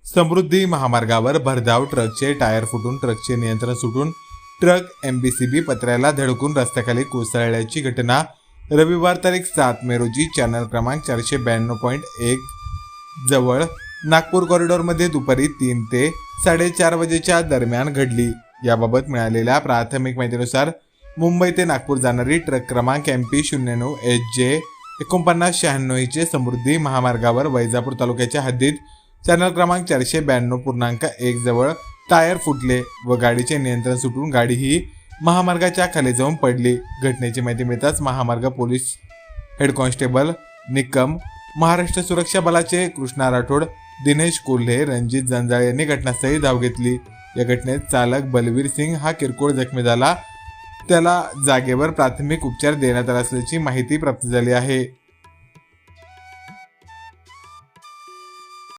समृद्धी महामार्गावर भरधाव ट्रकचे टायर फुटून ट्रकचे नियंत्रण सुटून ट्रक एमबीसीबी पत्र्याला धडकून रस्त्याखाली कोसळल्याची घटना रविवार तारीख 7 मे रोजी चॅनल क्रमांक 492.1 जवळ नागपूर कॉरिडॉरमध्ये दुपारी 3 ते 4:30 वाजेच्या दरम्यान घडली। याबाबत मिळालेल्या प्राथमिक माहितीनुसार मुंबई ते नागपूर जाणारी ट्रक क्रमांक MP 09 HJ 4996 चे समृद्धी महामार्गावर वैजापूर तालुक्याच्या हद्दीत चॅनल क्रमांक 492.1 जवळ टायर फुटले व गाडीचे नियंत्रण सुटून गाडी ही महामार्गाच्या खाली जाऊन पडली। घटनेची माहिती मिळताच महामार्ग police head constable Nikam, Maharashtra सुरक्षा बलाचे कृष्णा राठोड, दिनेश कोल्हे, रणजित जंजाळ यांनी घटनास्थळी धाव घेतली। या घटनेत चालक बलवीर सिंग हा किरकोळ जखमी झाला, त्याला जागेवर प्राथमिक उपचार देण्यात आला असल्याची माहिती प्राप्त झाली आहे।